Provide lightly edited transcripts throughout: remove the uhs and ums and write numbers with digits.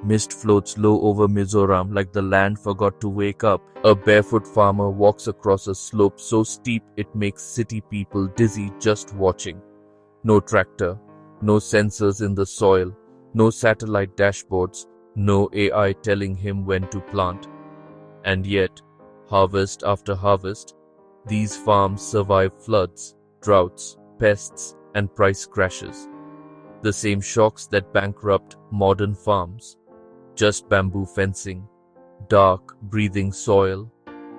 Mist floats low over Mizoram like the land forgot to wake up. A barefoot farmer walks across a slope so steep it makes city people dizzy just watching. No tractor, no sensors in the soil, no satellite dashboards, no AI telling him when to plant. And yet, harvest after harvest, these farms survive floods, droughts, pests, and price crashes. The same shocks that bankrupt modern farms. Just bamboo fencing, dark, breathing soil,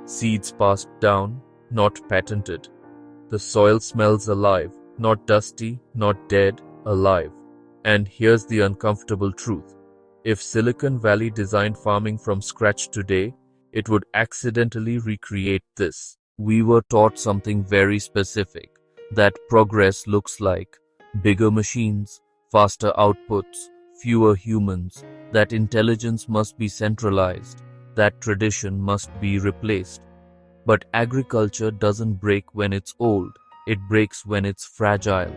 seeds passed down, not patented. The soil smells alive, not dusty, not dead, alive. And here's the uncomfortable truth. If Silicon Valley designed farming from scratch today, it would accidentally recreate this. We were taught something very specific, that progress looks like bigger machines, faster outputs, fewer humans, that intelligence must be centralized, that tradition must be replaced. But agriculture doesn't break when it's old, it breaks when it's fragile.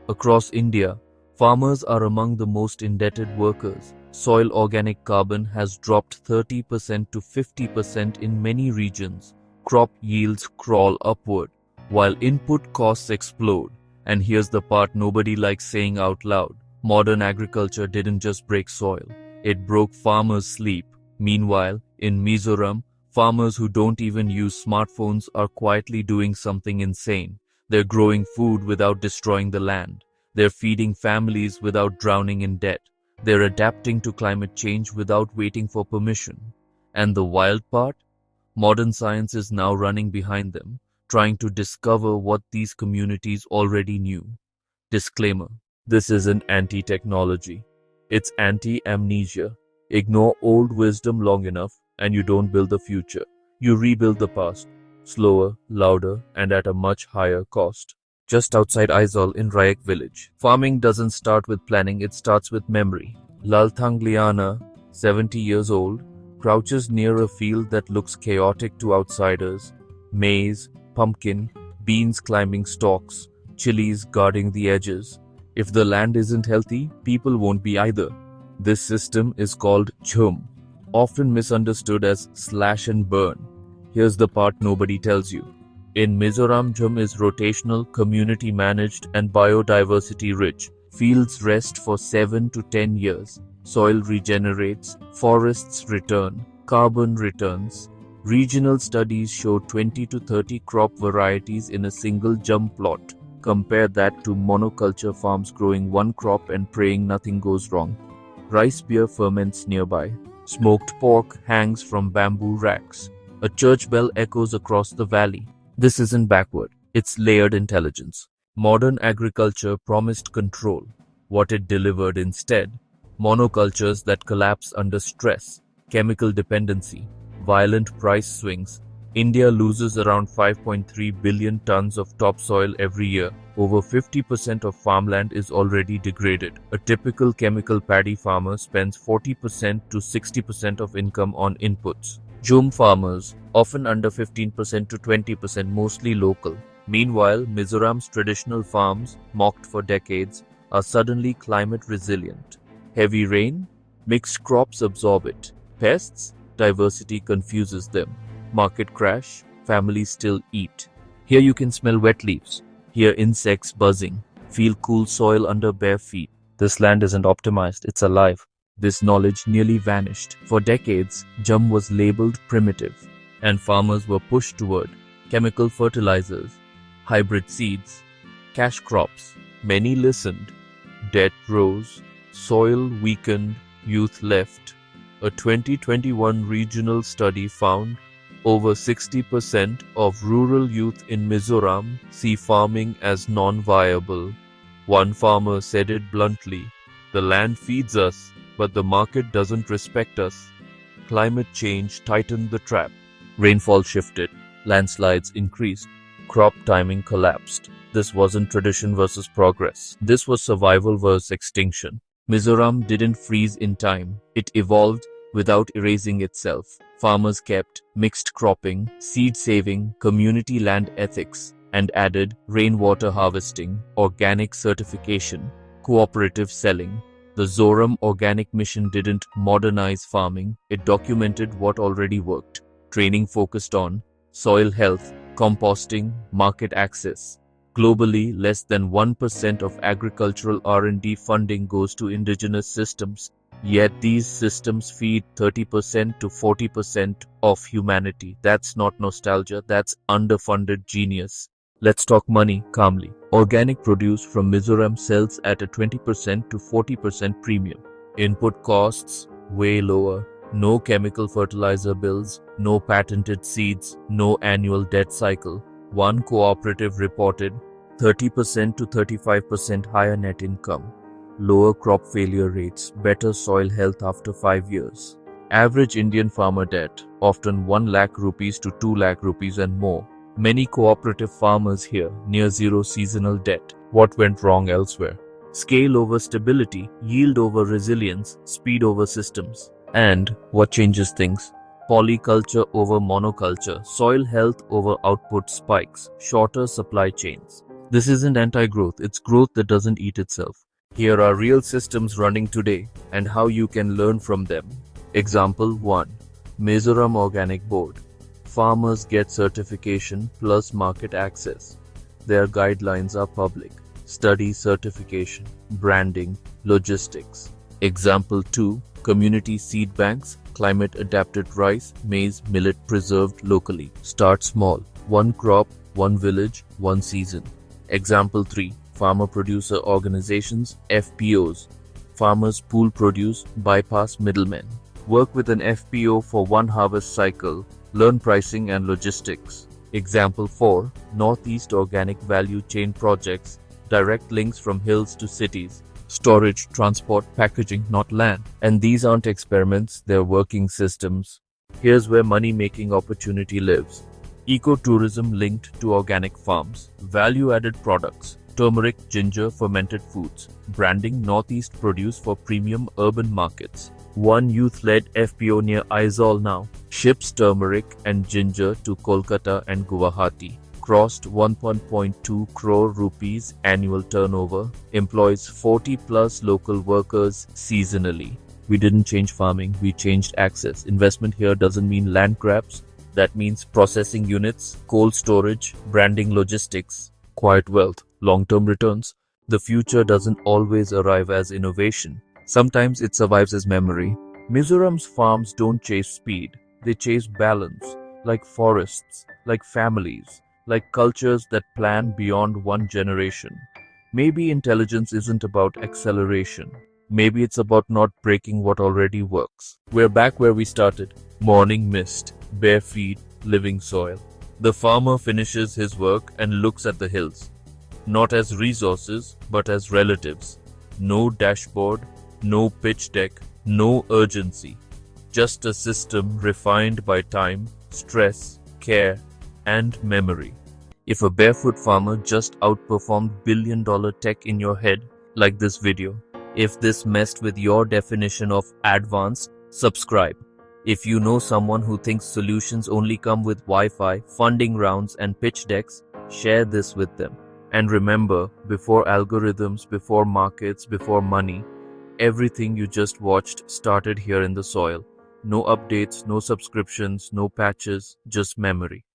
Across India, farmers are among the most indebted workers. Soil organic carbon has dropped 30% to 50% in many regions. Crop yields crawl upward, while input costs explode. And here's the part nobody likes saying out loud. Modern agriculture didn't just break soil, it broke farmers' sleep. Meanwhile, in Mizoram, farmers who don't even use smartphones are quietly doing something insane. They're growing food without destroying the land. They're feeding families without drowning in debt. They're adapting to climate change without waiting for permission. And the wild part? Modern science is now running behind them, trying to discover what these communities already knew. Disclaimer: this isn't anti-technology. It's anti-amnesia. Ignore old wisdom long enough and you don't build the future. You rebuild the past, slower, louder, and at a much higher cost. Just outside Aizawl in Rayak village, farming doesn't start with planning, it starts with memory. Lalthangliana, 70 years old, crouches near a field that looks chaotic to outsiders. Maize, pumpkin, beans climbing stalks, chilies guarding the edges. If the land isn't healthy, people won't be either. This system is called Jhum, often misunderstood as slash and burn. Here's the part nobody tells you. In Mizoram, Jhum is rotational, community managed, and biodiversity rich. Fields rest for 7 to 10 years. Soil regenerates, forests return, carbon returns. Regional studies show 20 to 30 crop varieties in a single Jhum plot. Compare that to monoculture farms growing one crop and praying nothing goes wrong. Rice beer ferments nearby. Smoked pork hangs from bamboo racks. A church bell echoes across the valley. This isn't backward, it's layered intelligence. Modern agriculture promised control. What it delivered instead? Monocultures that collapse under stress, chemical dependency, violent price swings. India loses around 5.3 billion tons of topsoil every year. Over 50% of farmland is already degraded. A typical chemical paddy farmer spends 40% to 60% of income on inputs. Jhum farmers, often under 15% to 20%, mostly local. Meanwhile, Mizoram's traditional farms, mocked for decades, are suddenly climate resilient. Heavy rain? Mixed crops absorb it. Pests? Diversity confuses them. Market crash? Families still eat. Here you can smell wet leaves, hear insects buzzing, feel cool soil under bare feet. This land isn't optimized, it's alive. This knowledge nearly vanished. For decades, Jhum was labeled primitive, and farmers were pushed toward chemical fertilizers, hybrid seeds, cash crops. Many listened. Debt rose, soil weakened, youth left. A 2021 regional study found over 60% of rural youth in Mizoram see farming as non-viable. One farmer said it bluntly, "The land feeds us, but the market doesn't respect us." Climate change tightened the trap. Rainfall shifted, landslides increased, crop timing collapsed. This wasn't tradition versus progress. This was survival versus extinction. Mizoram didn't freeze in time. It evolved without erasing itself. Farmers kept mixed cropping, seed saving, community land ethics, and added rainwater harvesting, organic certification, cooperative selling. The Mizoram organic mission didn't modernize farming, it documented what already worked. Training focused on soil health, composting, market access. Globally, less than 1% of agricultural R&D funding goes to indigenous systems, yet these systems feed 30% to 40% of humanity. That's not nostalgia, that's underfunded genius. Let's talk money calmly. Organic produce from Mizoram sells at a 20% to 40% premium. Input costs way lower. No chemical fertilizer bills, no patented seeds, no annual debt cycle. One cooperative reported 30% to 35% higher net income. Lower crop failure rates, better soil health after 5 years. Average Indian farmer debt, often 1 lakh rupees to 2 lakh rupees and more. Many cooperative farmers here, near zero seasonal debt. What went wrong elsewhere? Scale over stability, yield over resilience, speed over systems. And what changes things? Polyculture over monoculture, soil health over output spikes, shorter supply chains. This isn't anti-growth, it's growth that doesn't eat itself. Here are real systems running today and how you can learn from them. Example 1. Mizoram Organic Board. Farmers get certification plus market access. Their guidelines are public. Study certification, branding, logistics. Example 2. Community seed banks, climate-adapted rice, maize, millet preserved locally. Start small. 1 crop, 1 village, 1 season. Example 3. Farmer-producer organizations, FPOs. Farmers pool produce, bypass middlemen. Work with an FPO for 1 harvest cycle. Learn pricing and logistics. Example 4. Northeast Organic Value Chain Projects. Direct links from hills to cities. Storage, transport, packaging, not land. And these aren't experiments, they're working systems. Here's where money-making opportunity lives. Ecotourism linked to organic farms. Value-added products. Turmeric, ginger, fermented foods. Branding Northeast produce for premium urban markets. 1 youth-led FPO near Aizawl now. Ships turmeric and ginger to Kolkata and Guwahati. Crossed 1.2 crore rupees annual turnover. Employs 40 plus local workers seasonally. We didn't change farming, we changed access. Investment here doesn't mean land grabs. That means processing units, cold storage, branding logistics. Quiet wealth, long-term returns. The future doesn't always arrive as innovation. Sometimes it survives as memory. Mizoram's farms don't chase speed, they chase balance, like forests, like families, like cultures that plan beyond 1 generation. Maybe intelligence isn't about acceleration. Maybe it's about not breaking what already works. We're back where we started. Morning mist, bare feet, living soil. The farmer finishes his work and looks at the hills. Not as resources, but as relatives. No dashboard, no pitch deck, no urgency. Just a system refined by time, stress, care, and memory. If a barefoot farmer just outperformed billion-dollar tech in your head, like this video, if this messed with your definition of advanced, subscribe. If you know someone who thinks solutions only come with Wi-Fi, funding rounds, and pitch decks, share this with them. And remember, before algorithms, before markets, before money, everything you just watched started here in the soil. No updates, no subscriptions, no patches, just memory.